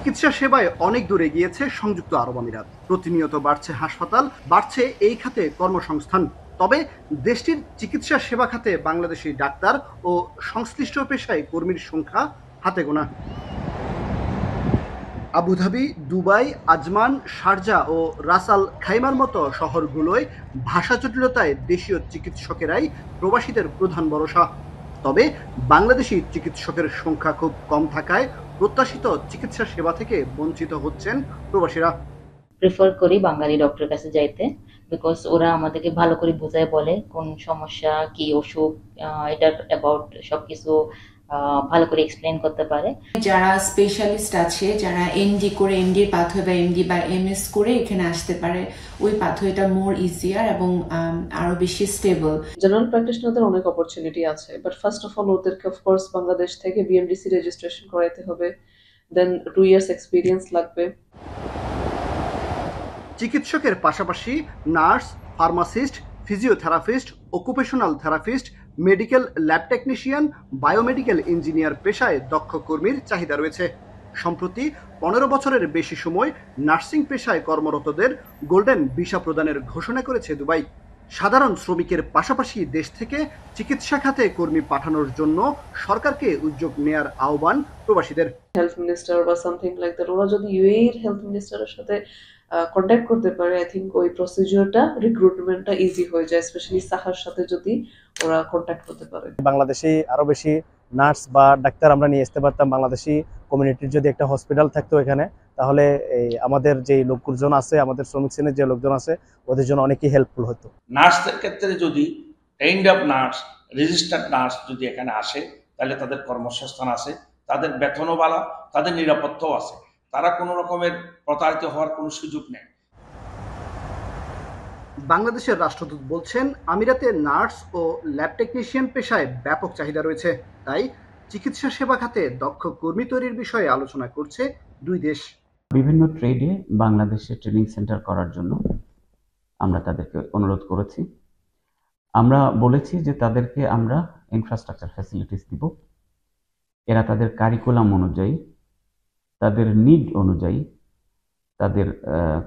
চিকিৎসা সেবায় অনেক দূরে গিয়েছে সংযুক্ত আরব আমিরাত। প্রতিনিয়ত বাড়ছে হাসপাতাল, বাড়ছে এই খাতে কর্মসংস্থান। তবে দেশটির চিকিৎসা সেবা খাতে বাংলাদেশি ডাক্তার ও সংশ্লিষ্ট পেশায় কর্মীর সংখ্যা হাতে গোনা। আবুধাবি, দুবাই, আজমান, শারজা ও রাস আল খাইমার মতো শহরগুলোয় ভাষা জটিলতায় দেশীয় চিকিৎসকেরাই প্রবাসীদের প্রধান ভরসা। তবে বাংলাদেশি চিকিৎসকের সংখ্যা খুব কম থাকায় প্রত্যাশিত চিকিৎসা সেবা থেকে বঞ্চিত হচ্ছেন প্রবাসীরা। প্রেফার করি বাঙালি ডক্টরের কাছে যাইতে, বিকজ ওরা আমাদেরকে ভালো করে বোঝায়, বলে কোন সমস্যা, কি অসুখ, এটার অ্যাবাউট সবকিছু ভালো করে এক্সপ্লেন করতে পারে। যারা স্পেশালিস্ট আছে, যারা এমডি করে, এমডির পাথওয়ে বা এমডি বা এমএস করে এখানে আসতে পারে, ওই পাথওয়েটা মোর ইজিয়ার এবং আরো বেশি স্টেবল। জেনারেল প্র্যাকটিশনারদের অনেক অপরচুনিটি আছে, বাট ফার্স্ট অফ অল ওদেরকে অফকোর্স বাংলাদেশ থেকে বিএমডিসি রেজিস্ট্রেশন করাইতে হবে, দেন 2 ইয়ার্স এক্সপিরিয়েন্স লাগবে। চিকিৎসকের পাশাপাশি nurse, pharmacist, physiotherapist, occupational therapist, medical lab technician, biomedical engineer পেশায় দক্ষ কর্মীর চাহিদা রয়েছে। সম্প্রতি 15 বছরের বেশি সময় নার্সিং পেশায় কর্মরতদের গোল্ডেন ভিসা প্রদানের ঘোষণা করেছে দুবাই। সাধারণ শ্রমিকের পাশাপাশি দেশ থেকে চিকিৎসা খাতে কর্মী পাঠানোর জন্য সরকারকে উদ্যোগ নেয়ার আহ্বান প্রবাসীদের। হেলথ মিনিস্টার বা সামথিং লাইক দ্যাট, ওরা যদি ইউএইর হেলথ মিনিস্টারের সাথে কন্ট্যাক্ট করতে পারে, আই থিঙ্ক ওই প্রসিজিওরটা, রিক্রুটমেন্টটা ইজি হয়ে যায়, স্পেশালি সাহার সাথে যদি ওরা কন্ট্যাক্ট করতে পারে। বাংলাদেশে আরো বেশি নার্স বা ডাক্তার আমরা নিয়ে আসতে পারতাম। বাংলাদেশি কমিউনিটির যদি একটা হসপিটাল থাকতো এখানে, তাহলে এই আমাদের যে লোকজন আছে, আমাদের শ্রমিক শ্রেণীর যে লোকজন আছে, ওদের জন্য অনেকই হেল্পফুল হতো। নার্সদের ক্ষেত্রে যদি trained up nurse, registered nurse যদি এখানে আসে, তাহলে তাদের কর্মসংস্থান আছে, তাদের বেতনও ভালো, তাদের নিরাপত্তাও আছে, তারা কোনো রকমের প্রতারিত হওয়ার কোনো সুযোগ নেই। বাংলাদেশের রাষ্ট্রদূত বলছেন, আমিরাতে নার্স ও ল্যাব টেকনিশিয়ান পেশায় ব্যাপক চাহিদা রয়েছে। তাই চিকিৎসা সেবা খাতে দক্ষ কর্মী তৈরির বিষয়ে আলোচনা করছে দুই দেশ। বিভিন্ন ট্রেডে বাংলাদেশে ট্রেনিং সেন্টার করার জন্য আমরা তাদেরকে অনুরোধ করেছি। আমরা বলেছি যে তাদেরকে আমরা ইনফ্রাস্ট্রাকচার ফ্যাসিলিটিস দিব। এরা তাদের কারিকুলাম অনুযায়ী, তাদের নিড অনুযায়ী তাদের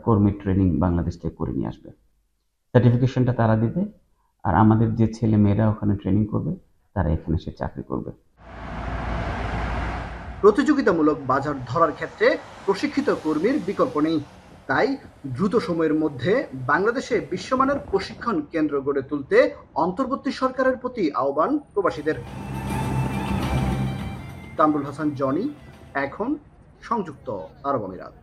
কর্মী ট্রেনিং বাংলাদেশ থেকে করে নিয়ে আসবে। সার্টিফিকেশনটা তারা দিবে, আর আমাদের যে ছেলে মেয়েরা ওখানে ট্রেনিং করবে তারা এখানে সে চাকরি করবে। প্রতিযোগিতামূলক বাজার ধরার ক্ষেত্রে প্রশিক্ষিত কর্মীর বিকল্প নেই। তাই দ্রুত সময়ের মধ্যে বাংলাদেশে বিশ্বমানের প্রশিক্ষণ কেন্দ্র গড়ে তুলতে অন্তর্বর্তী সরকারের প্রতি আহ্বান প্রবাসীদের। কামরুল হাসান জনি, এখন সংযুক্ত আরব আমিরাত।